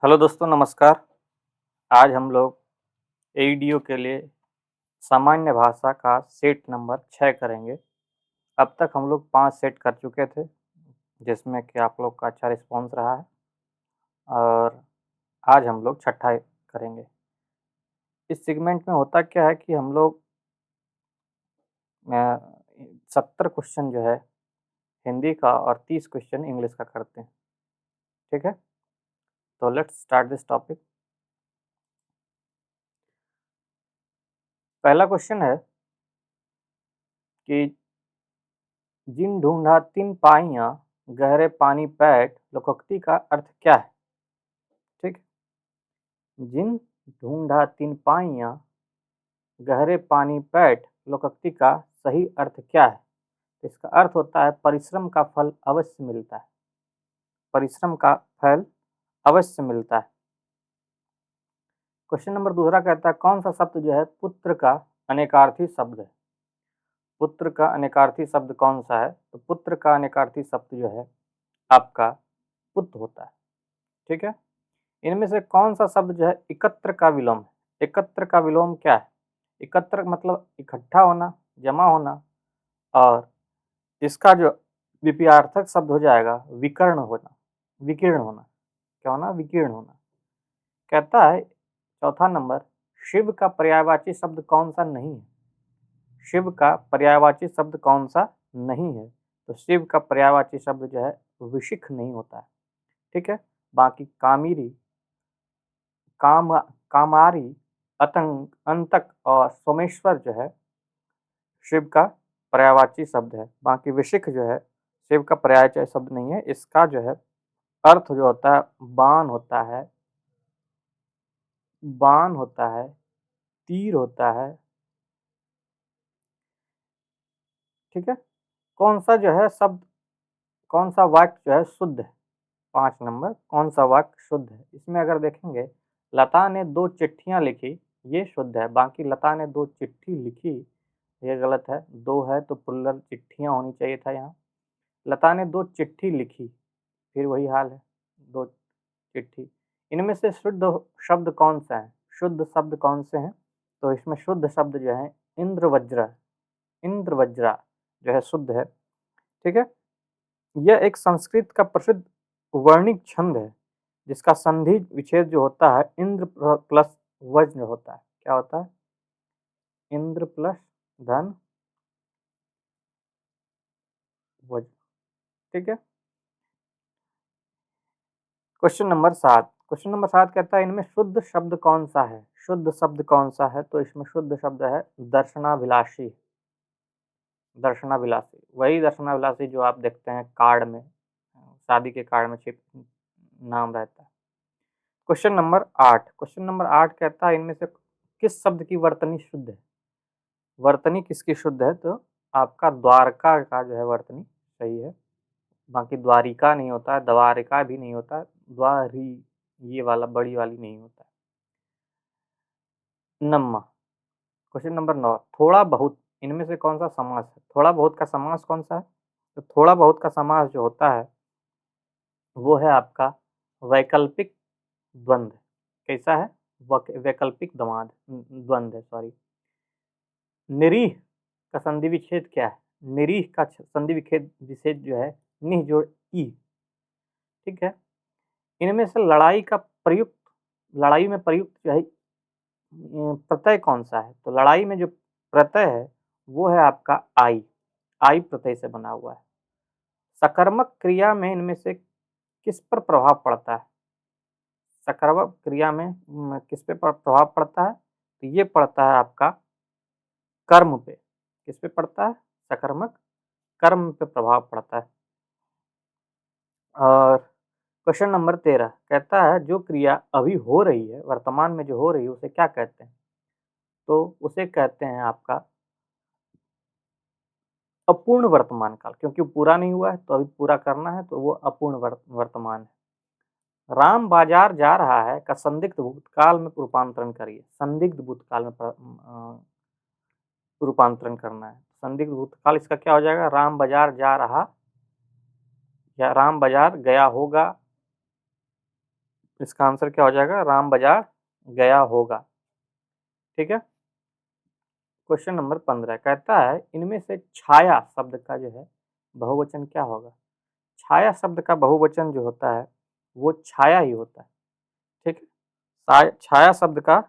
Hello दोस्तों, नमस्कार। आज हम लोग एईडीओ के लिए सामान्य भाषा का सेट नंबर 6 करेंगे। अब तक हम लोग 5 सेट कर चुके थे, जिसमें कि आप लोग का अच्छा रिस्पॉन्स रहा है और आज हम लोग छठा करेंगे। इस सेगमेंट में होता क्या है कि हम लोग 70 क्वेश्चन जो है हिंदी का और 30 क्वेश्चन इंग्लिश का करते हैं। ठीक है? तो लेट्स स्टार्ट दिस टॉपिक। पहला क्वेश्चन है कि जिन ढूंढा तीन पाइयाँ गहरे पानी पैठ लोकोक्ति का अर्थ क्या है? ठीक। जिन ढूंढा तीन पाइयाँ गहरे पानी पैठ लोकोक्ति का सही अर्थ क्या है? इसका अर्थ होता है परिश्रम का फल अवश्य मिलता है। परिश्रम का फल अवश्य मिलता है। क्वेश्चन नंबर दूसरा कहता है कौन सा शब्द जो है पुत्र का अनेकार्थी शब्द है? पुत्र का अनेकार्थी शब्द कौन सा है? तो पुत्र का अनेकार्थी शब्द जो है आपका पुत्र होता है। ठीक है? इनमें से कौन सा शब्द जो है एकत्र का विलोम है? एकत्र का विलोम क्या है? एकत्र मतलब इकट्ठा होना, जमा होना, और इसका जो विपरीतार्थक शब्द हो जाएगा विकर्ण होना, विकीर्ण होना। क्या होना? विकीर्ण होना। कहता है चौथा नंबर, शिव का पर्यायवाची शब्द कौन सा नहीं है? शिव का पर्यायवाची शब्द कौन सा नहीं है? तो शिव का पर्यायवाची शब्द जो है विशिख नहीं होता है। ठीक है? बाकी कामिरी, काम, कामारी, अतंग, अंतक और सोमेश्वर जो है शिव का पर्यायवाची शब्द है। बाकी विशिख जो है शिव का पर्यायवाची शब्द नहीं है। इसका जो है अर्थ जो होता है बाण होता है, बाण होता है, तीर होता है। ठीक है? कौन सा जो है शब्द, कौन सा वाक्य जो है शुद्ध है? 5 नंबर, कौन सा वाक्य शुद्ध है? इसमें अगर देखेंगे लता ने 2 चिट्ठियां लिखी, ये शुद्ध है। बाकी लता ने 2 चिट्ठी लिखी, ये गलत है। 2 है तो प्लुरल चिट्ठियां होनी चाहिए था यहाँ। लता ने 2 चिट्ठी लिखी, फिर वही हाल है, 2 चिट्ठी। इनमें से शुद्ध शब्द कौन सा है? शुद्ध शब्द कौन से हैं? तो इसमें शुद्ध शब्द जो है इंद्रवज्र, इंद्रवज्रा जो है शुद्ध है। ठीक है? यह एक संस्कृत का प्रसिद्ध वर्णिक छंद है, जिसका संधि विच्छेद जो होता है इंद्र प्लस वज्र होता है। क्या होता है? इंद्र प्लस धन वज्र। ठीक है? Question number 7। क्वेश्चन नंबर 7 कहता है इनमें शुद्ध शब्द कौन सा है? शुद्ध शब्द कौन सा है? तो इसमें शुद्ध शब्द है दर्शनाभिलाषी। दर्शनाभिलाषी, वही दर्शनाभिलाषी जो आप देखते हैं कार्ड में, शादी के कार्ड में छिप नाम रहता है। Question number 8। क्वेश्चन नंबर 8 कहता है इनमें से किस शब्द की वर्तनी शुद्ध है? वर्तनी किसकी शुद्ध है? तो आपका द्वारका का जो है वर्तनी सही है। बाकी द्वारिका नहीं होता है, द्वारिका भी नहीं होता है, द्वारी ये वाला बड़ी वाली नहीं होता है। नम्मा। क्वेश्चन नंबर 9, थोड़ा बहुत इनमें से कौन सा समास है? थोड़ा बहुत का समास कौन सा है? तो थोड़ा बहुत का समास जो होता है वो है आपका वैकल्पिक द्वंद्व। कैसा है? वैकल्पिक द्वंद्व है, सॉरी। निरीह का संधि विच्छेद क्या है? निरीह का संधि विच्छेद जो है निह जोड़ ई। ठीक है? इनमें से लड़ाई का प्रयुक्त, लड़ाई में प्रयुक्त जो है प्रत्यय कौन सा है? तो लड़ाई में जो प्रत्यय है वो है आपका आई। आई प्रत्यय से बना हुआ है। सकर्मक क्रिया में इनमें से किस पर प्रभाव पड़ता है? सकर्मक क्रिया में किस पे प्रभाव पड़ता है? तो ये पड़ता है आपका कर्म पे। किस पे पड़ता है? सकर्मक कर्म पे प्रभाव पड़ता है। और क्वेश्चन नंबर 13 कहता है जो क्रिया अभी हो रही है, वर्तमान में जो हो रही है उसे क्या कहते हैं? तो उसे कहते हैं आपका अपूर्ण वर्तमान काल, क्योंकि पूरा नहीं हुआ है तो अभी पूरा करना है, तो वो अपूर्ण वर्तमान है। राम बाजार जा रहा है का संदिग्ध भूतकाल में रूपांतरण करिए। संदिग्ध भूतकाल में रूपांतरण करना है। संदिग्ध भूतकाल इसका क्या हो जाएगा? राम बाजार जा रहा या राम बाजार गया होगा, इसका आंसर क्या हो जाएगा? राम बाजार गया होगा। ठीक है। क्वेश्चन नंबर 15 कहता है इनमें से छाया शब्द का जो है बहुवचन क्या होगा? छाया शब्द का बहुवचन जो होता है वो छाया ही होता है। ठीक है। छाया शब्द का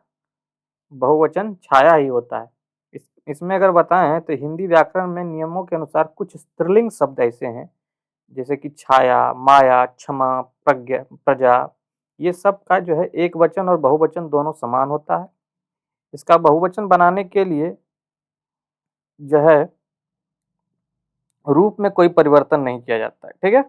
बहुवचन छाया ही होता है। इसमें अगर बताएं तो हिंदी व्याकरण में नियमों के अनुसार कुछ स्त्रीलिंग शब्द ऐसे हैं जैसे कि छाया, माया, क्षमा, प्रज्ञा, प्रजा, ये सब का जो है एक वचन और बहुवचन दोनों समान होता है। इसका बहुवचन बनाने के लिए जो है रूप में कोई परिवर्तन नहीं किया जाता है। ठीक है।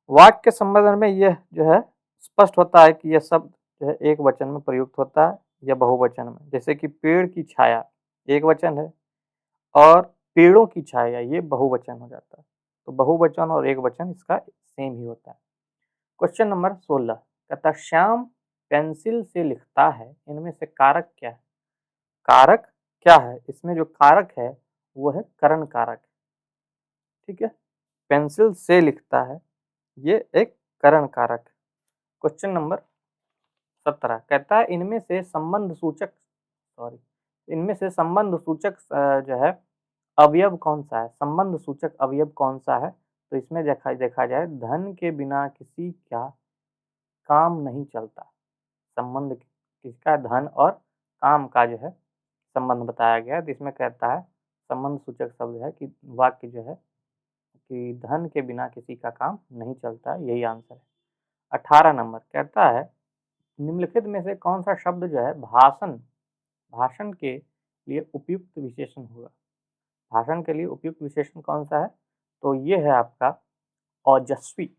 वाक्य के संबंध में यह जो है स्पष्ट होता है कि यह शब्द जो है एक वचन में प्रयुक्त होता है या बहुवचन में। जैसे कि पेड़ की छाया एक वचन है और पेड़ों की छाया ये बहुवचन हो जाता है। तो बहुवचन और एक वचन इसका सेम ही होता है। क्वेश्चन नंबर 16 कहता है श्याम पेंसिल से लिखता है इनमें से कारक क्या है? कारक क्या है? इसमें जो कारक है वो है करण कारक। ठीक है। पेंसिल से लिखता है ये एक करण कारक। क्वेश्चन नंबर 17 कहता है इनमें से संबंध सूचक जो है अवयव कौन सा है? संबंध सूचक अवयव कौन सा है? तो इसमें देखा जाए धन के बिना किसी का काम नहीं चलता। संबंध किसका? धन और काम का जो है संबंध बताया गया है। तो इसमें कहता है संबंध सूचक शब्द है कि वाक्य जो है कि धन के बिना किसी का काम नहीं चलता है, यही आंसर है। 18 नंबर कहता है निम्नलिखित में से कौन सा शब्द जो है भाषण भाषण के लिए उपयुक्त विशेषण होगा? भाषण के लिए उपयुक्त विशेषण कौन सा है? तो ये है आपका ओजस्वी।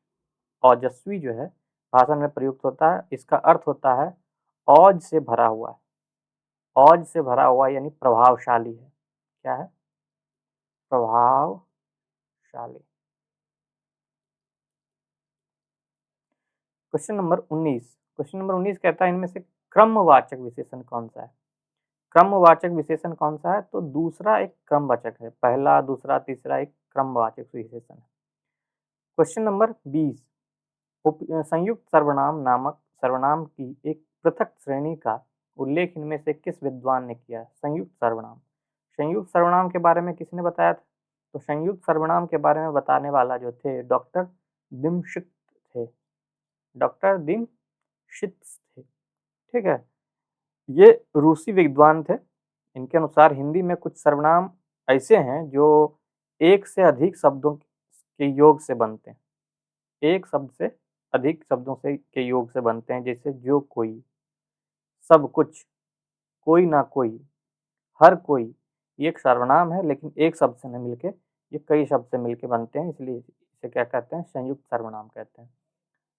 ओजस्वी जो है भाषण में प्रयुक्त होता है। इसका अर्थ होता है औज से भरा हुआ है। औज से भरा हुआ यानी प्रभावशाली है। क्या है? प्रभावशाली। क्वेश्चन नंबर 19 कहता है इनमें से क्रमवाचक विशेषण कौन सा है? क्रमवाचक विशेषण कौन सा है? तो दूसरा एक क्रमवाचक है। पहला, दूसरा, तीसरा एक क्रमवाचक विशेषण है। क्वेश्चन नंबर 20 संयुक्त सर्वनाम नामक सर्वनाम की एक पृथक श्रेणी का उल्लेख इनमें से किस विद्वान ने किया? संयुक्त सर्वनाम। संयुक्त सर्वनाम के बारे में किसने बताया था? तो संयुक्त सर्वनाम के बारे में बताने वाला जो थे डॉक्टर दिमशिक थे। डॉक्टर दिमशिक थे। ठीक है। ये रूसी विद्वान थे। इनके अनुसार हिंदी में कुछ सर्वनाम ऐसे हैं जो एक से अधिक शब्दों के योग से बनते हैं। एक शब्द से अधिक शब्दों से के योग से बनते हैं। जैसे जो कोई, सब कुछ, कोई ना कोई, हर कोई। ये एक सर्वनाम है लेकिन एक शब्द से नहीं मिलके ये कई शब्द से मिलके बनते हैं, इसलिए इसे क्या कहते हैं? संयुक्त सर्वनाम कहते हैं।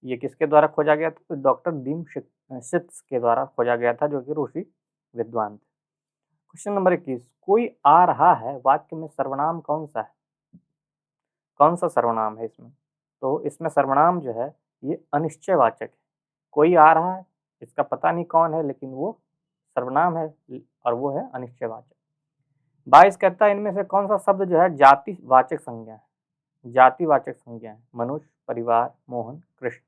ये किसके द्वारा खोजा गया था? तो डॉक्टर दिमशित्स के द्वारा खोजा गया था जो कि रूसी विद्वान थे। क्वेश्चन नंबर 21 कोई आ रहा है वाक्य में सर्वनाम कौन सा है? कौन सा सर्वनाम है इसमें? तो इसमें सर्वनाम जो है ये अनिश्चयवाचक है। कोई आ रहा है, इसका पता नहीं कौन है लेकिन वो सर्वनाम है और वो है अनिश्चयवाचक। 22 कहता है इनमें से कौन सा शब्द जो है जातिवाचक संज्ञा है? जातिवाचक संज्ञा है। मनुष्य, परिवार, मोहन, कृष्ण।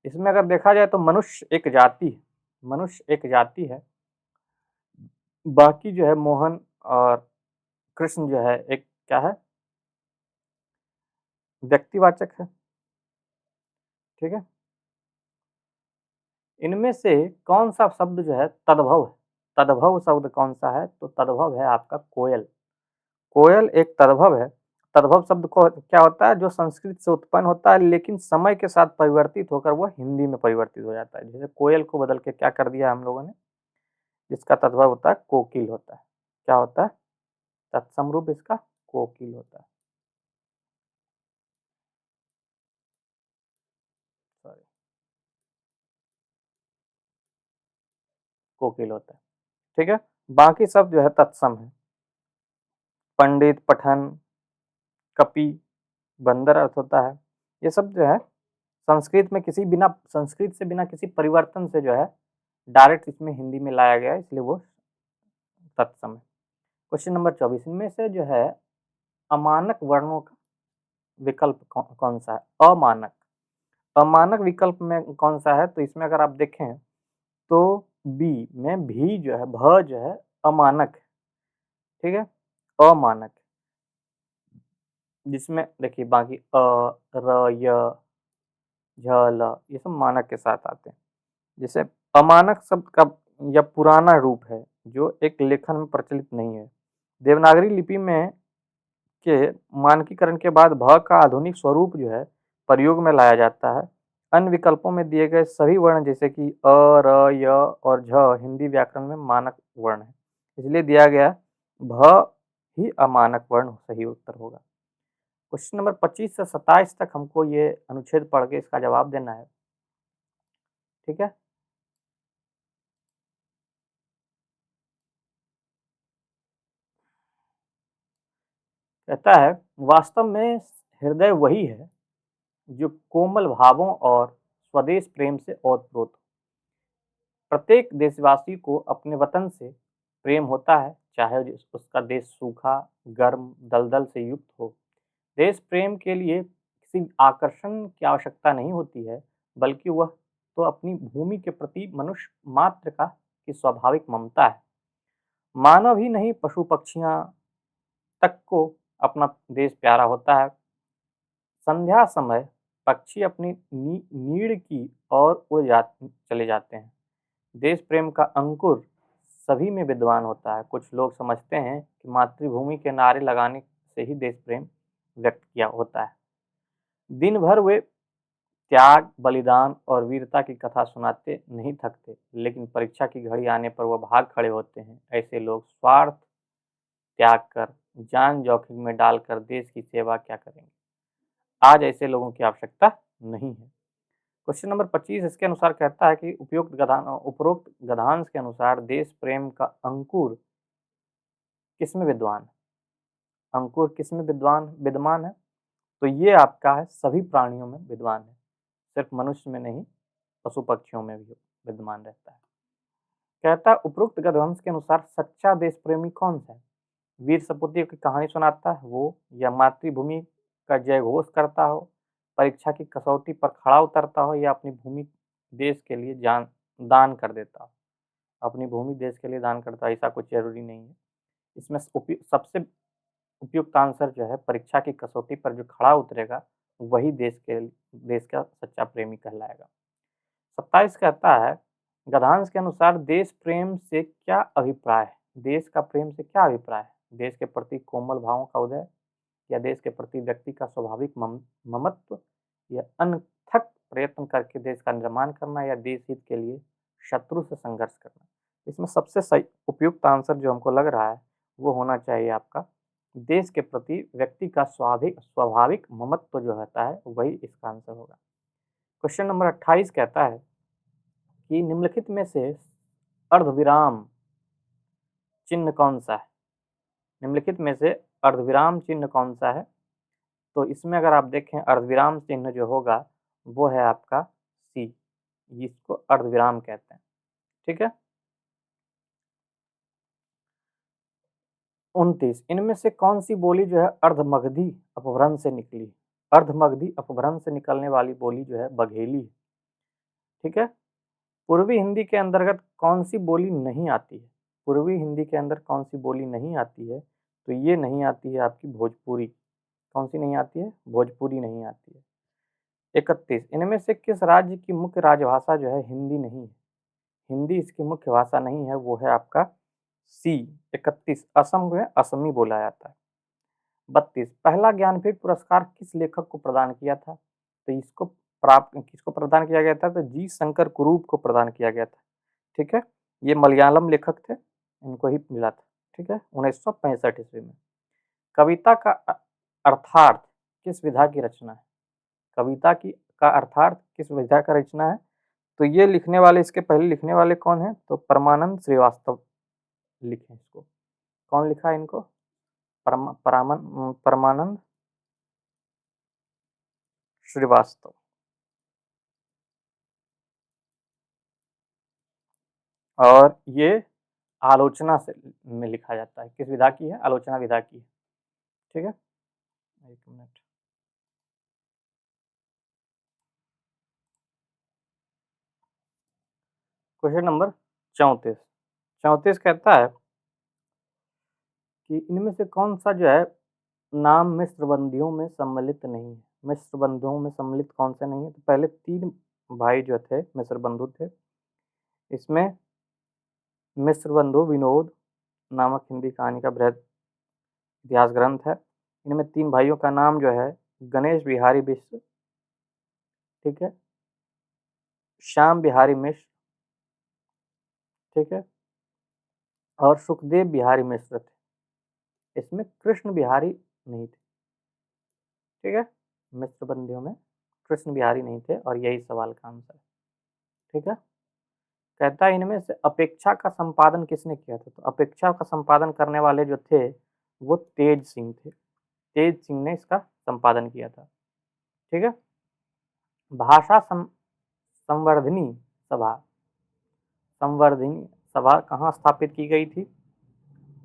इसमें अगर देखा जाए तो मनुष्य एक जाति है। मनुष्य एक जाति है। बाकी जो है मोहन और कृष्ण जो है एक क्या है? व्यक्तिवाचक है। ठीक है। इनमें से कौन सा शब्द जो है तद्भव है? तद्भव शब्द कौन सा है? तो तद्भव है आपका कोयल। कोयल एक तद्भव है। तद्भव शब्द को क्या होता है? जो संस्कृत से उत्पन्न होता है लेकिन समय के साथ परिवर्तित होकर वह हिंदी में परिवर्तित हो जाता है। जैसे कोयल को बदल के क्या कर दिया हम लोगों ने? जिसका तद्भव होता है कोकिल होता है। क्या होता है? तत्सम रूप इसका कोकिल होता है। सॉरी, कोकिल होता है। ठीक है। बाकी सब जो है तत्सम है। पंडित, पठन, कपि, बंदर अर्थ होता है। ये सब जो है संस्कृत से बिना किसी परिवर्तन से जो है डायरेक्ट इसमें हिंदी में लाया गया है, इसलिए वो तत्सम है। क्वेश्चन नंबर 24 इनमें से जो है अमानक वर्णों का विकल्प कौन सा है? अमानक। अमानक विकल्प में कौन सा है? तो इसमें अगर आप देखें तो बी में भी जो है, भ जो है अमानक है, ठीक है? अमानक, जिसमें देखिए बाकी र, य, झ, ल ये सब मानक के साथ आते हैं। जैसे अमानक शब्द का यह पुराना रूप है जो एक लेखन में प्रचलित नहीं है। देवनागरी लिपि में के मानकीकरण के बाद भ का आधुनिक स्वरूप जो है प्रयोग में लाया जाता है। अन्य विकल्पों में दिए गए सभी वर्ण जैसे कि अ, र, य और झ हिंदी व्याकरण में मानक वर्ण है, इसलिए दिया गया भ ही अमानक वर्ण सही उत्तर होगा। क्वेश्चन नंबर 25 से 27 तक हमको ये अनुच्छेद पढ़ के इसका जवाब देना है, ठीक है? कहता है वास्तव में हृदय वही है जो कोमल भावों और स्वदेश प्रेम से ओतप्रोत हो। प्रत्येक देशवासी को अपने वतन से प्रेम होता है, चाहे उसका देश सूखा, गर्म, दलदल से युक्त हो। देश प्रेम के लिए किसी आकर्षण की आवश्यकता नहीं होती है, बल्कि वह तो अपनी भूमि के प्रति मनुष्य मात्र का की स्वाभाविक ममता है। मानव ही नहीं, पशु पक्षियां तक को अपना देश प्यारा होता है। संध्या समय पक्षी अपनी नीड़ की ओर चले जाते हैं। देश प्रेम का अंकुर सभी में विद्वान होता है। कुछ लोग समझते हैं कि मातृभूमि के नारे लगाने से ही देश प्रेम व्यक्त किया होता है। दिन भर वे त्याग, बलिदान और वीरता की कथा सुनाते नहीं थकते, लेकिन परीक्षा की घड़ी आने पर वह भाग खड़े होते हैं। ऐसे लोग स्वार्थ त्याग कर, जान जोखिम में डालकर देश की सेवा क्या करेंगे? आज ऐसे लोगों की आवश्यकता नहीं है। क्वेश्चन नंबर 25 इसके अनुसार कहता है कि उपरोक्त गद्यांश के अनुसार देश प्रेम का अंकुर किसमें विद्वान है? अंकुर किसमें विद्वान विद्यमान है? तो ये आपका है सभी प्राणियों में विद्वान है, सिर्फ मनुष्य में नहीं, पशु पक्षियों में भी विद्यमान रहता है। कहता है उपरोक्त गद्यांश के अनुसार सच्चा देश प्रेमी कौन सा है? वीर सपूती की कहानी सुनाता है वो, या मातृभूमि का जय घोष करता हो, परीक्षा की कसौटी पर खड़ा उतरता हो, या अपनी भूमि देश के लिए जान दान कर देता हो। अपनी भूमि देश के लिए दान करता है, ऐसा कुछ जरूरी नहीं है। इसमें सबसे उपयुक्त आंसर जो है, परीक्षा की कसौटी पर जो खड़ा उतरेगा वही देश का सच्चा प्रेमी कहलाएगा। 27 कहता है गद्यांश के अनुसार देश प्रेम से क्या अभिप्राय है? देश का प्रेम से क्या अभिप्राय है? देश के प्रति कोमल भावों का उदय, या देश के प्रति व्यक्ति का स्वाभाविक ममत्व, या अनथक प्रयत्न करके देश का निर्माण करना, या देश हित के लिए शत्रु से संघर्ष करना। इसमें सबसे सही उपयुक्त आंसर जो हमको लग रहा है वो होना चाहिए आपका देश के प्रति व्यक्ति का स्वाभाविक ममत्व जो होता है वही इसका आंसर होगा। क्वेश्चन नंबर 28 कहता है कि निम्नलिखित में से अर्धविराम चिन्ह कौन सा है? निम्नलिखित में से अर्धविराम चिन्ह कौन सा है? तो इसमें अगर आप देखें अर्धविराम चिन्ह जो होगा वो है आपका सी, जिसको अर्धविराम कहते हैं, ठीक है? 29 इनमें से कौन सी बोली जो है अर्धमगधी अपभ्रंश से निकली? अर्धमगधी अपभ्रंश से निकलने वाली बोली जो है बघेली है, ठीक है? पूर्वी हिंदी के अंतर्गत कौन सी बोली नहीं आती है? पूर्वी हिंदी के अंदर कौन सी बोली नहीं आती है? तो ये नहीं आती है आपकी भोजपुरी। कौन सी नहीं आती है? भोजपुरी नहीं आती है। 31 इनमें से किस राज्य की मुख्य राजभाषा जो है हिंदी नहीं है? हिंदी इसकी मुख्य भाषा नहीं है, वो है आपका सी 31 असम में असमी बोला जाता है। 32 पहला ज्ञानपीठ पुरस्कार किस लेखक को प्रदान किया था? तो इसको प्राप्त किसको प्रदान किया गया था? तो जी शंकर कुरूप को प्रदान किया गया था, ठीक है? ये मलयालम लेखक थे, इनको ही मिला था, ठीक है, 1965 ईस्वी में। कविता का अर्थार्थ किस विधा की रचना है? कविता की का अर्थार्थ किस विधा का रचना है? तो ये लिखने वाले, इसके पहले लिखने वाले कौन है? तो परमानंद श्रीवास्तव लिखे इसको। कौन लिखा है इनको? परमानंद श्रीवास्तव। और ये आलोचना से में लिखा जाता है। किस विधा की है? आलोचना विधा की है, ठीक है? एक मिनट। क्वेश्चन नंबर 34 कहता है कि इनमें से कौन सा जो है नाम मिश्र बंदियों में सम्मिलित नहीं है। मिश्र बंधुओं में सम्मिलित कौन से नहीं है? तो पहले 3 भाई जो थे मिश्र बंधु थे। इसमें मिश्र बंधु विनोद नामक हिंदी कहानी का बृहद इतिहास ग्रंथ है। इनमें 3 भाइयों का नाम जो है गणेश बिहारी मिश्र, ठीक है, श्याम बिहारी मिश्र, ठीक है, और सुखदेव बिहारी मिश्र थे। इसमें कृष्ण बिहारी नहीं थे, ठीक है। मिश्र बंदियों में कृष्ण बिहारी नहीं थे और यही सवाल का आंसर है, ठीक है। कहता है इनमें से अपेक्षा का संपादन किसने किया था? तो अपेक्षा का संपादन करने वाले जो थे वो तेज सिंह थे। तेज सिंह ने इसका संपादन किया था, ठीक है। भाषा संवर्धनी सभा, संवर्धनी सभा कहाँ स्थापित की गई थी?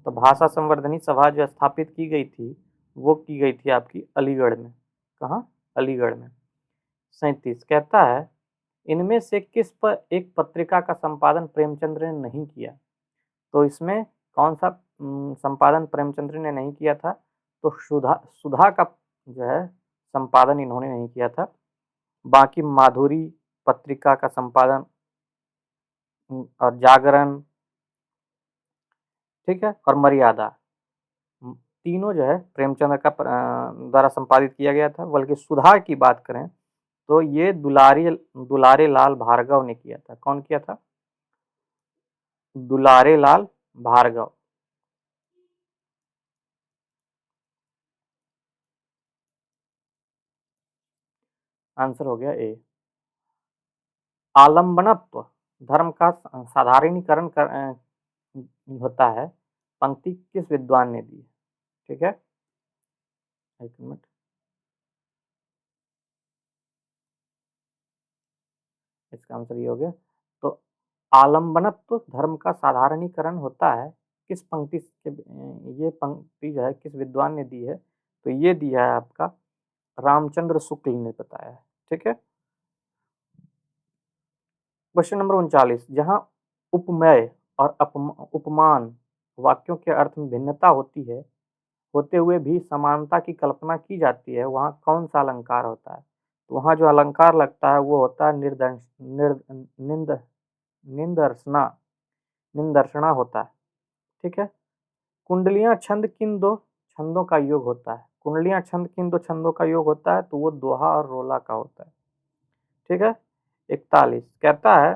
तो भाषा संवर्धनी सभा जो स्थापित की गई थी वो की गई थी आपकी अलीगढ़ में। कहाँ? अलीगढ़ में। 37 कहता है इनमें से किस पर एक पत्रिका का संपादन प्रेमचंद्र ने नहीं किया? तो इसमें कौन सा संपादन प्रेमचंद्र ने नहीं किया था? तो सुधा सुधा का जो है संपादन इन्होंने नहीं किया था। बाकी माधुरी पत्रिका का संपादन और जागरण, ठीक है, और मर्यादा, तीनों जो है प्रेमचंद्र का द्वारा संपादित किया गया था। बल्कि सुधा की बात करें तो ये दुलारे लाल भार्गव ने किया था। कौन किया था? दुलारे लाल भार्गव। आंसर हो गया ए। आलंबनत्व धर्म का साधारणीकरण होता है, पंक्ति किस विद्वान ने दी है? ठीक है, एक मिनट। इसका आंसर ये हो गया। तो आलंबनत्व धर्म का साधारणीकरण होता है किस पंक्ति के, ये पंक्ति जो है किस विद्वान ने दी है? तो ये दिया है आपका रामचंद्र शुक्ल ने बताया है, ठीक है। क्वेश्चन नंबर 39 जहां उपमेय और उपमान वाक्यों के अर्थ में भिन्नता होती है होते हुए भी समानता की कल्पना की जाती है, वहां कौन सा अलंकार होता है? तो वहां जो अलंकार लगता है वो होता है निंदर्शना, निंदर्शना होता है, ठीक है। कुंडलियां छंद किन दो छंदों का योग होता है? कुंडलियां छंद किन दो छंदों का योग होता है? तो वो दोहा और रोला का होता है, ठीक है। 41 कहता है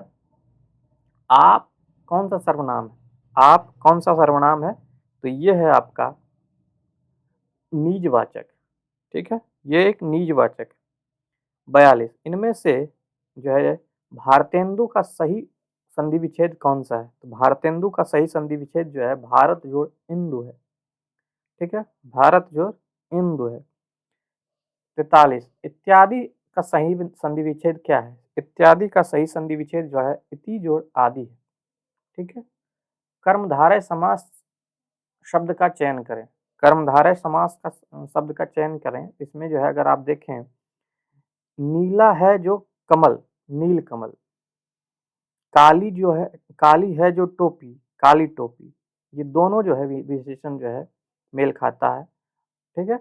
आप कौन सा सर्वनाम है? आप कौन सा सर्वनाम है? तो ये है आपका निजवाचक, ठीक है, ये एक निजवाचक। 42 इनमें से जो है भारतेंदु का सही संधि विच्छेद कौन सा है? तो भारतेंदु का सही संधि विच्छेद जो है भारत जोड़ इंदु है, ठीक है, भारत जोड़ इंदु है। 43 इत्यादि का सही संधि विच्छेद क्या है? इत्यादि का सही संधि विच्छेद जो है इति जोड़ आदि है, ठीक है। कर्मधारय समास शब्द का चयन करें। कर्मधारय समास का शब्द का चयन करें। इसमें जो है अगर आप देखें नीला है जो कमल, नील कमल, काली जो है काली है जो टोपी, काली टोपी, ये दोनों जो है विशेषण जो है मेल खाता है, ठीक है।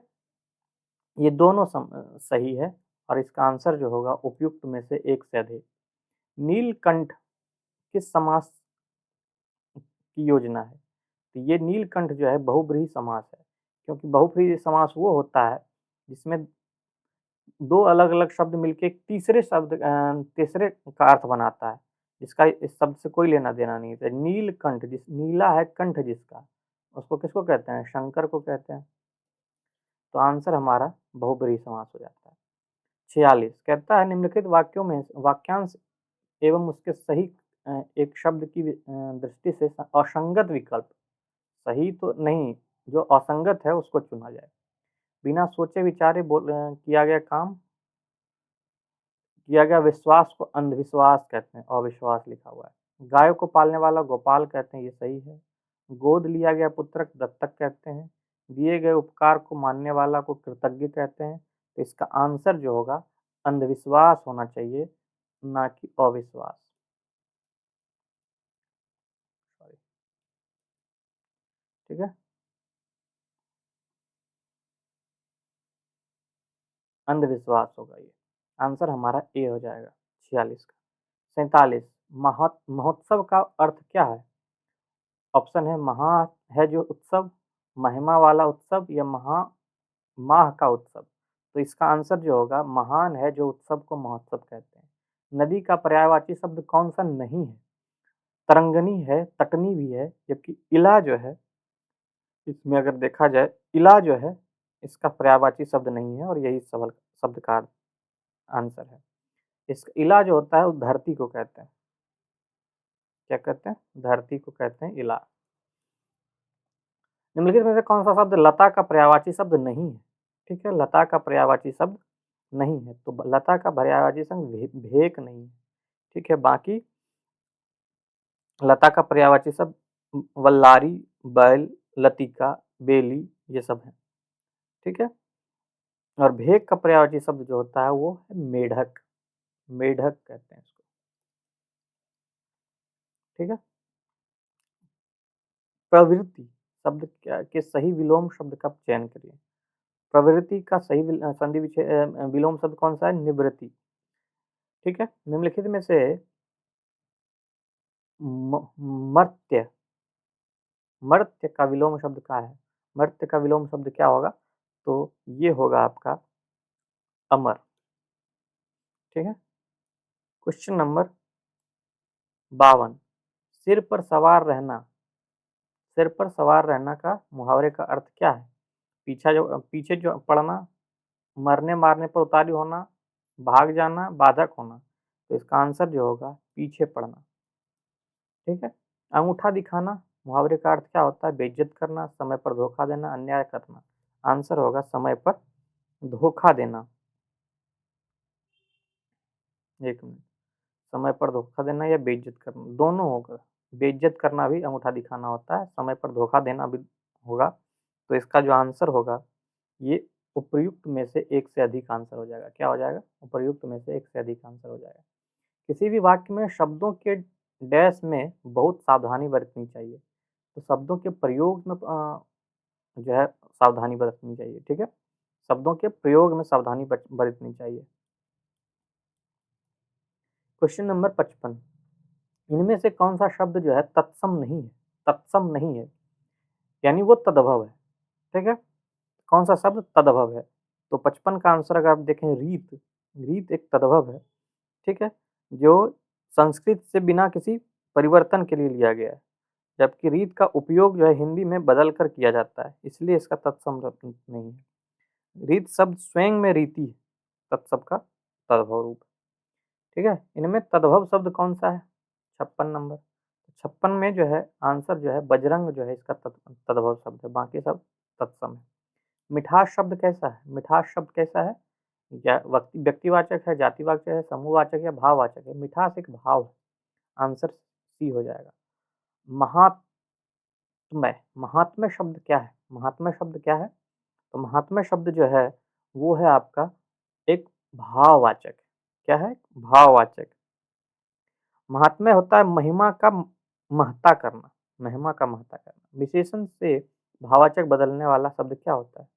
ये दोनों सही है और इसका आंसर जो होगा उपयुक्त में से एक से अधिक। नीलकंठ किस समास की योजना है? तो ये नीलकंठ जो है बहुब्रीहि समास है, क्योंकि बहुब्रीहि समास वो होता है जिसमें दो अलग अलग शब्द मिलके एक तीसरे का अर्थ बनाता है, जिसका इस शब्द से कोई लेना देना नहीं है। नीलकंठ, जिस नीला है कंठ जिसका, उसको किसको कहते हैं? शंकर को कहते हैं। तो आंसर हमारा बहुब्रीहि समास हो जाता है। 46 कहता है निम्नलिखित वाक्यों में वाक्यांश एवं उसके सही एक शब्द की दृष्टि से असंगत विकल्प, सही तो नहीं, जो असंगत है उसको चुना जाए। बिना सोचे विचारे किया गया काम, किया गया विश्वास को अंधविश्वास कहते हैं, अविश्वास लिखा हुआ है। गायों को पालने वाला गोपाल कहते हैं, ये सही है। गोद लिया गया पुत्र दत्तक कहते हैं। दिए गए उपकार को मानने वाला को कृतज्ञ कहते हैं। तो इसका आंसर जो होगा अंधविश्वास होना चाहिए, ना कि अविश्वास। ठीक है, अंधविश्वास होगा ये। आंसर हमारा ए हो जाएगा 46 का। 47 महोत्सव का अर्थ क्या है? ऑप्शन है महा है जो उत्सव, महिमा वाला उत्सव या माह का उत्सव। तो इसका आंसर जो होगा महान है जो उत्सव को महोत्सव कहते हैं। नदी का पर्यायवाची शब्द कौन सा नहीं है? तरंगनी है, तटनी भी है, जबकि इला जो है, इसमें अगर देखा जाए इला जो है इसका पर्यायवाची शब्द नहीं है और यही सवाल शब्द का आंसर है। इसका इला जो होता है वो धरती को कहते हैं। क्या कहते हैं? धरती को कहते हैं इला। निम्नलिखित में से कौन सा शब्द लता का पर्यायवाची शब्द नहीं है? ठीक है, लता का पर्यायवाची शब्द नहीं है, तो लता का पर्यायवाची शब्द भेक नहीं है। ठीक है, बाकी लता का पर्यायवाची शब्द वल्लारी, बैल, लतिका, बेली ये सब है। ठीक है, और भेक का पर्यायवाची शब्द जो होता है वो है मेढक। मेढक कहते हैं इसको। ठीक है, प्रवृत्ति शब्द क्या के सही विलोम शब्द का चयन करिए। प्रवृत्ति का सही संधि विलोम शब्द कौन सा है? निवृत्ति। ठीक है, निम्नलिखित में से मर्त्य मर्त्य का विलोम शब्द क्या है? मर्त्य का विलोम शब्द क्या होगा? तो ये होगा आपका अमर। ठीक है, क्वेश्चन नंबर 52। सिर पर सवार रहना, सिर पर सवार रहना का मुहावरे का अर्थ क्या है? पीछे जो पड़ना, मरने मारने पर उतारू होना, भाग जाना, बाधक होना। तो इसका आंसर जो होगा पीछे पड़ना। ठीक है, अंगूठा दिखाना मुहावरे का अर्थ क्या होता है? बेइज्जत करना, समय पर धोखा देना, अन्याय करना। आंसर होगा समय पर धोखा देना। एक मिनट, समय पर धोखा देना या बेइज्जत करना, दोनों होगा। बेइज्जत करना भी अंगूठा दिखाना होता है, समय पर धोखा देना भी होगा। तो इसका जो आंसर होगा ये उपर्युक्त में से एक से अधिक आंसर हो जाएगा। क्या हो जाएगा? उपर्युक्त में से एक से अधिक आंसर हो जाएगा। किसी भी वाक्य में शब्दों के डैश में बहुत सावधानी बरतनी चाहिए। तो शब्दों के प्रयोग में जो है सावधानी बरतनी चाहिए। ठीक है, शब्दों के प्रयोग में सावधानी बरतनी चाहिए। Question number 55। इनमें से कौन सा शब्द जो है तत्सम नहीं है? तत्सम नहीं है यानी वो तद्भव है। ठीक है, कौन सा शब्द तद्भव है? तो 55 का आंसर अगर आप देखें रीत, रीत एक तद्भव है। ठीक है, जो संस्कृत से बिना किसी परिवर्तन के लिए लिया गया है, जबकि रीत का उपयोग जो है हिंदी में बदल कर किया जाता है, इसलिए इसका तत्सम नहीं है। रीत शब्द स्वयं में रीति है, तत्सम का तद्भव रूप। ठीक है, इनमें तद्भव शब्द कौन सा है? 56 नंबर। 56 में जो है आंसर जो है बजरंग जो है इसका तद्भव शब्द है, बाकी सब तत्सम है। मिठास शब्द कैसा है? मिठास शब्द कैसा है? या व्यक्तिवाचक है, जातिवाचक है, समूहवाचक या भाववाचक है? मिठास एक भाव है। आंसर सी हो जाएगा। महात्म्य, महात्म्य शब्द क्या है? महात्म्य शब्द क्या है? तो महात्म्य शब्द जो है वो है आपका एक भाववाचक। क्या है? भाववाचक। महात्म्य होता है महिमा का महत्ता करना, महिमा का महत्ता करना। विशेषण से भाववाचक बदलने वाला शब्द क्या होता है?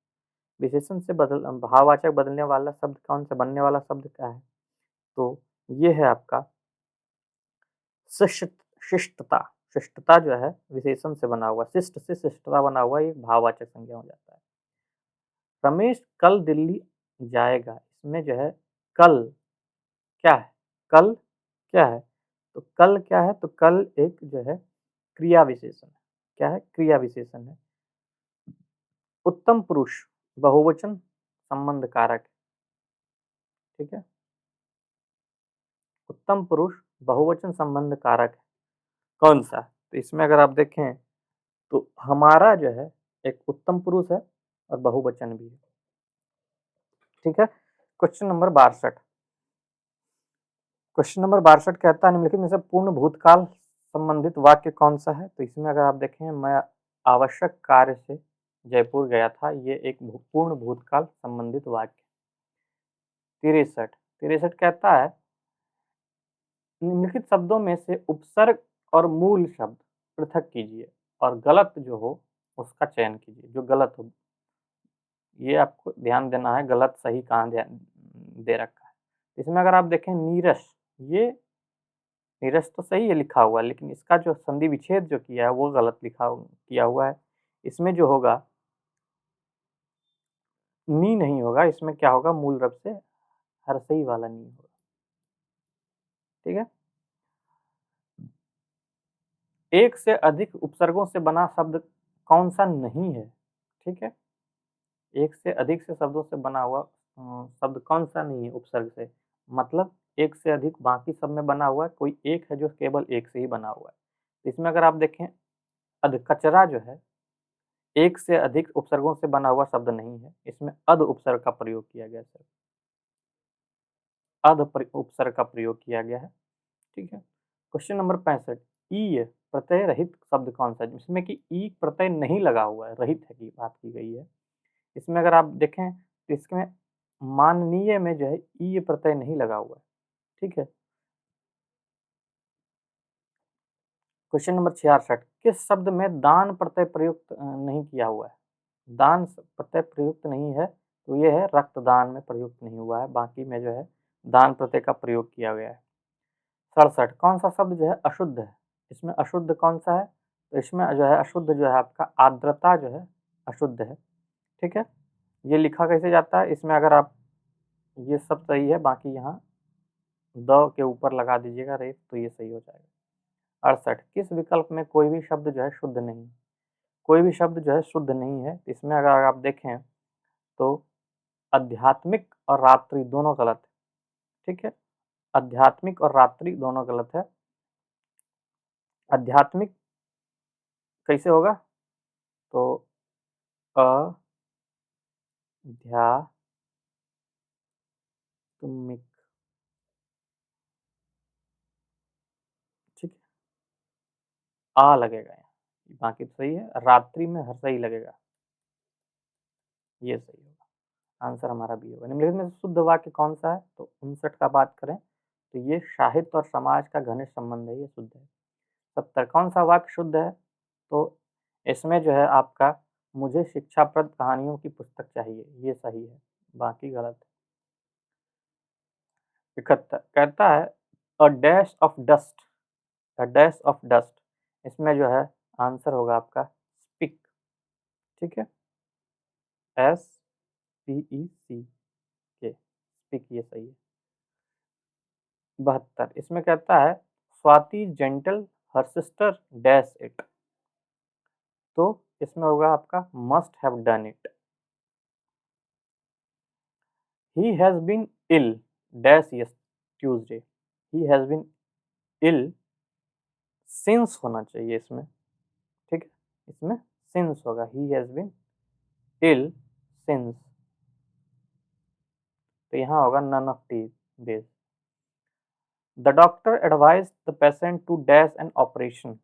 विशेषण से भाववाचक बदलने वाला शब्द कौन सा बनने वाला शब्द क्या है? तो ये है आपका शिष्ट शिष्टता। शिष्टता जो है विशेषण से बना हुआ, शिष्ट से शिष्टता बना हुआ एक भाववाचक संज्ञा हो जाता है। रमेश कल दिल्ली जाएगा, इसमें जो है कल क्या है? कल क्या है? तो कल क्या है? तो कल एक जो है क्रिया विशेषण है। क्या है? क्रिया विशेषण है। उत्तम पुरुष बहुवचन संबंध कारक है। ठीक है, उत्तम पुरुष बहुवचन संबंध कारक है। कौन सा? तो इसमें अगर आप देखें तो हमारा जो है एक उत्तम पुरुष है और बहुवचन भी है। ठीक है, क्वेश्चन नंबर 62। क्वेश्चन नंबर 62 कहता है निम्नलिखित में से पूर्ण भूतकाल संबंधित वाक्य कौन सा है? तो इसमें अगर आप देखें मैं आवश्यक कार्य से जयपुर गया था, ये एक पूर्ण भूतकाल संबंधित वाक्य। 63 कहता है निम्नलिखित शब्दों में से उपसर्ग और मूल शब्द पृथक कीजिए और गलत जो हो उसका चयन कीजिए जो गलत हो। ये आपको ध्यान देना है, गलत सही कहाँ ध्यान दे रखा है। इसमें अगर आप देखें नीरस, ये नीरस तो सही है लिखा हुआ, लेकिन इसका जो संधि विच्छेद जो किया है वो गलत किया हुआ है। इसमें जो होगा नी नहीं होगा, इसमें क्या होगा, मूल रूप से हर्षई वाला नी होगा। ठीक है। एक से अधिक उपसर्गों से बना शब्द कौन सा नहीं है? ठीक है। एक से अधिक से शब्दों से बना हुआ शब्द कौन सा नहीं है उपसर्ग से? मतलब एक से अधिक बाकी सब में बना हुआ है, कोई एक है जो केवल एक से ही बना हुआ है। इसमें अगर आप देखें अधकचरा जो है, एक से अधिक उपसर्गों से बना हुआ शब्द नहीं है, इसमें अध उपसर्ग का प्रयोग किया गया है सर। उपसर्ग का प्रयोग किया गया है। ठीक है। क्वेश्चन नंबर 65, ई प्रत्यय रहित शब्द कौन सा है? जिसमें कि ई प्रत्यय नहीं लगा हुआ है, रहित है की बात की गई है। इसमें अगर आप देखें तो इसमें माननीय में जो है ई प्रत्यय नहीं लगा हुआ है। ठीक है। क्वेश्चन नंबर 66, किस शब्द में दान प्रत्यय प्रयुक्त नहीं किया हुआ है? दान प्रत्यय प्रयुक्त नहीं है, तो ये है रक्तदान में प्रयुक्त नहीं हुआ है, बाकी में जो है दान प्रत्यय का प्रयोग किया गया है। 67, कौन सा शब्द जो है अशुद्ध है? इसमें अशुद्ध कौन सा है? तो इसमें जो है अशुद्ध जो है आपका आर्द्रता जो है अशुद्ध है। ठीक है। ये लिखा कैसे जाता है? इसमें अगर आप ये सब सही है, बाकी यहाँ द के ऊपर लगा दीजिएगा रेफ, तो ये सही हो जाएगा। 68, किस विकल्प में कोई भी शब्द जो है शुद्ध नहीं? कोई भी शब्द जो है शुद्ध नहीं है। इसमें अगर आप देखें तो आध्यात्मिक और रात्रि दोनों गलत है। ठीक है। आध्यात्मिक और रात्रि दोनों गलत है। आध्यात्मिक कैसे होगा? तो अध्यात्मिक। ठीक है। आ लगेगा यहाँ, बाकी तो सही है। रात्रि में हर सही लगेगा, ये सही होगा। आंसर हमारा बी होगा। निम्नलिखित में से शुद्ध वाक्य कौन सा है? तो 59 का बात करें तो ये साहित्य और समाज का घनिष्ठ संबंध है, ये शुद्ध है। 70, कौन सा वाक्य शुद्ध है? तो इसमें जो है आपका मुझे शिक्षाप्रद कहानियों की पुस्तक चाहिए, ये सही है, बाकी गलत है। 71, कहता है अ dash of dust, a dash of dust, इसमें जो है आंसर होगा आपका स्पिक। ठीक है। SPEC के, स्पिक, ये सही है। 72, इसमें कहता है Swati gentle her sister dash it, तो इसमें होगा आपका must have done it. He has been ill dash yes Tuesday, he has been ill since होना चाहिए इसमें। ठीक है। इसमें सिंस होगा, he has been ill since, तो यहाँ होगा none of this. The doctor advise the patient to dash an operation,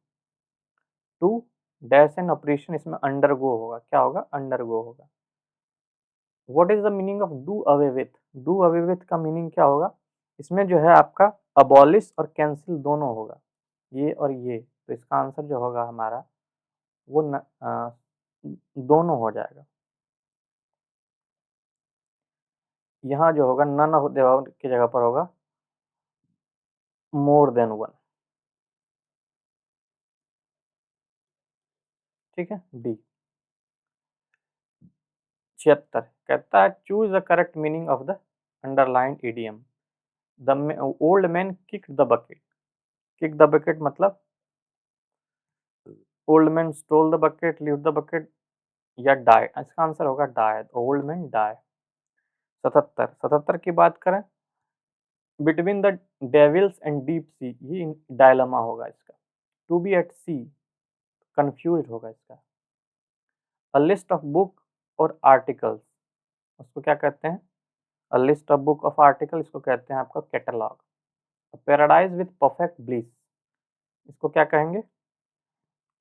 to dash an operation, इसमें अंडरगो होगा, क्या होगा, अंडरगो होगा। What is the meaning of do away with? Do away with का meaning क्या होगा? इसमें जो है आपका अबॉलिश और कैंसिल दोनों होगा, ये और ये, तो इसका आंसर जो होगा हमारा वो दोनों हो जाएगा। यहाँ जो होगा नन ऑफ द की जगह पर होगा मोर देन वन। ठीक है। डी। 76, कहता है choose the correct meaning of the underlined idiom. The old man kick the bucket, kick the bucket मतलब old man stole the bucket, leave the bucket, या die, इसका आंसर होगा die, old man die. 77 की बात करें, between the devils and deep sea, ये dilemma होगा इसका। To be at sea, confused होगा इसका। अ लिस्ट ऑफ बुक और आर्टिकल्स, उसको क्या कहते हैं? अ list of book of article, इसको कहते हैं आपका catalogue. Paradise with perfect bliss, इसको क्या कहेंगे?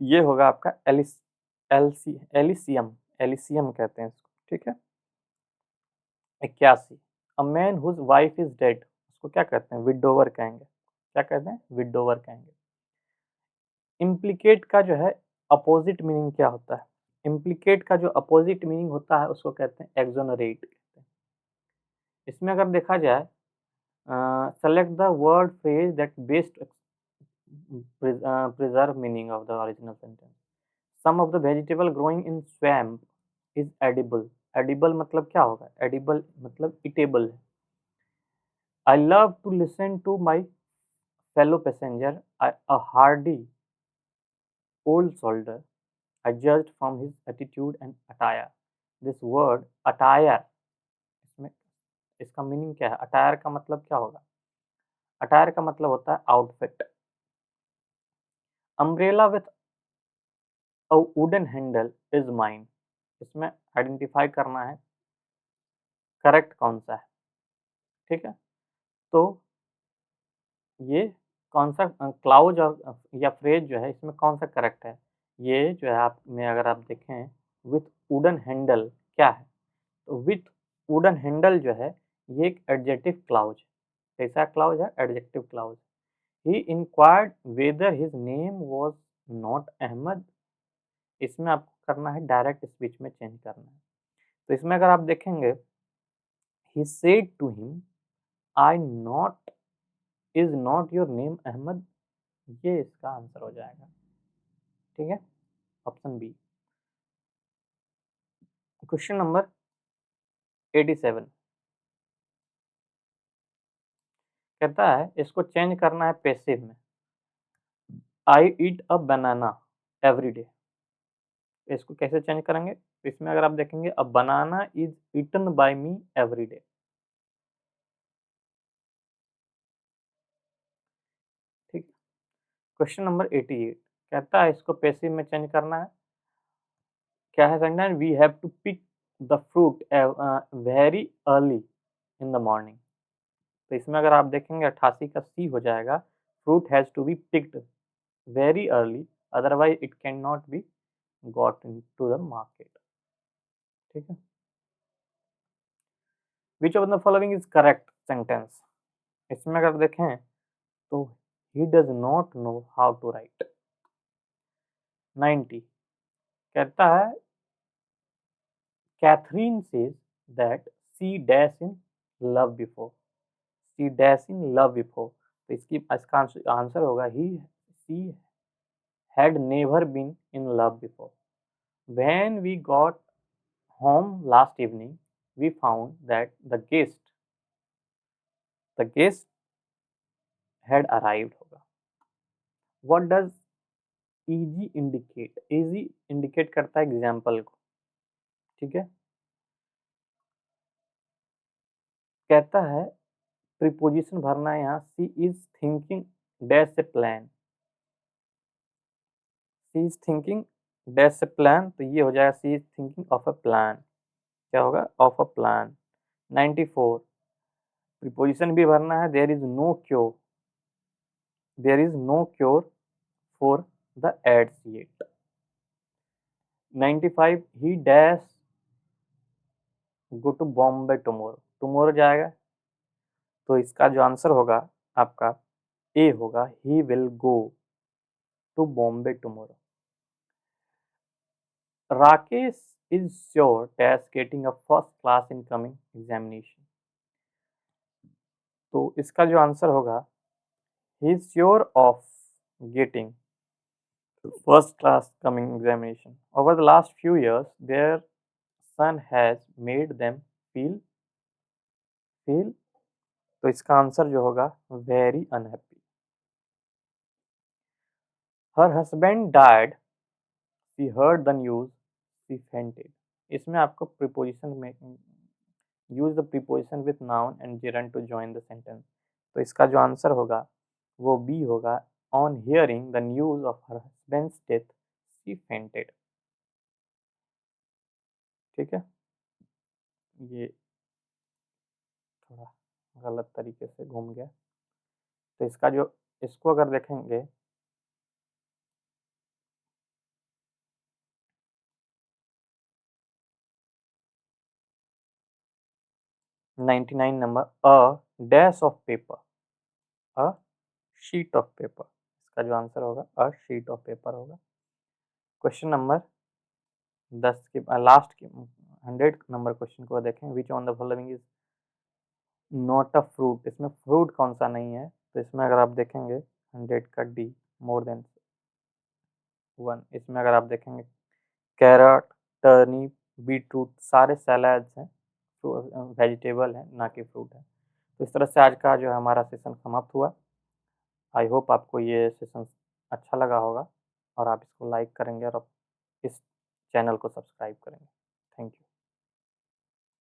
ये होगा आपका एलिसियम, एलिसियम कहते हैं इसको। ठीक है। 81, a man whose wife is dead, उसको क्या कहते हैं? विडोवर कहेंगे। क्या कहते हैं? विडोवर कहेंगे। इम्प्लीकेट का जो है अपोजिट मीनिंग क्या होता है? इम्प्लीकेट का जो अपोजिट मीनिंग होता है उसको कहते हैं एक्सोनरेट कहते हैं। इसमें अगर देखा जाए, select the word phrase that best preserve meaning of the original sentence. Some of the vegetable growing in swamp is edible. Edible मतलब क्या होगा? Edible मतलब eatable है। I love to listen to my fellow passenger, a hardy old soldier. I judged from his attitude and attire. This word attire, इसमें इसका meaning क्या है? Attire का मतलब क्या होगा? अटायर का मतलब होता है outfit. Umbrella with a wooden handle is mine. इसमें आइडेंटिफाई करना है करेक्ट कौन सा है। ठीक है, तो ये कौन सा क्लाउज और या फ्रेज जो है इसमें कौन सा करेक्ट है? ये जो है आप में अगर आप देखें, विथ वुडन हैंडल क्या है? तो विथ वुडन हैंडल जो है ये एक एडजेक्टिव क्लाउज है। कैसा क्लाउज है? Adjective clause. He inquired whether his name was not Ahmad. इसमें आपको करना है डायरेक्ट स्पीच में चेंज करना है। तो इसमें अगर आप देखेंगे, he said to him, I not is not your name Ahmad, ये इसका आंसर हो जाएगा। ठीक है, ऑप्शन बी। क्वेश्चन नंबर 87 कहता है, इसको चेंज करना है पैसिव में। I eat a banana every day. इसको कैसे चेंज करेंगे? इसमें अगर आप देखेंगे, a banana is eaten by me every day. ठीक। क्वेश्चन नंबर 88 कहता है, इसको पैसिव में चेंज करना है। क्या है sentence? We have to pick the fruit very early in the morning. तो इसमें अगर आप देखेंगे 88 का सी हो जाएगा, fruit has to be picked very early, otherwise it can not be got in to the market. ठीक है, which of the following is correct sentence? इसमें अगर देखें तो he does not know how to write. 90 कहता है, Catherine says that she dash in love before. She dash in love before, तो इसका आंसर होगा, he she had never been in love before. When we got home last evening, we found that the guest had arrived होगा। What does easy indicate? easy indicate करता है example को। ठीक है, कहता है प्रीपोजिशन भरना है यहाँ। She is thinking dash a plan. She is thinking dash a plan, तो ये हो जाएगा she is thinking of a plan. क्या होगा? Of a plan. 94 प्रीपोजिशन भी भरना है। There is no cure, there is no cure for the AIDS yet. 95 he dash go to Bombay tomorrow. Tomorrow जाएगा, तो इसका जो आंसर होगा आपका ए होगा, he will go to Bombay tomorrow. Rakesh is sure dash getting a first class in coming examination. तो इसका जो आंसर होगा, he is sure of getting first class coming examination. Over the last few years, their son has made them feel, तो इसका answer जो होगा very unhappy. Her husband died, she heard the news, she fainted. इसमें आपको preposition में use the preposition with noun and gerund to join the sentence. तो इसका जो आंसर होगा वो बी होगा, on hearing the news of her husband's death she fainted. ठीक है, ये थोड़ा गलत तरीके से घूम गया। तो इसका जो, इसको अगर देखेंगे, ninety nine number, a dash of paper, a sheet of paper. इसका जो आंसर होगा अ शीट ऑफ पेपर होगा। क्वेश्चन नंबर 10 के लास्ट के 100 नंबर क्वेश्चन को देखें। Which on the following is not a fruit, इसमें फ्रूट कौन सा नहीं है? तो इसमें अगर आप देखेंगे 100 का डी मोर देन 1, इसमें अगर आप देखेंगे कैरट, टर्निप, बीटरूट सारे सैलड्स हैं, वेजिटेबल हैं ना कि फ्रूट है। तो इस तरह से आज का जो है हमारा सेशन समाप्त हुआ। आई होप आपको ये सेशन अच्छा लगा होगा और आप इसको लाइक करेंगे और इस चैनल को सब्सक्राइब करेंगे। Thank you.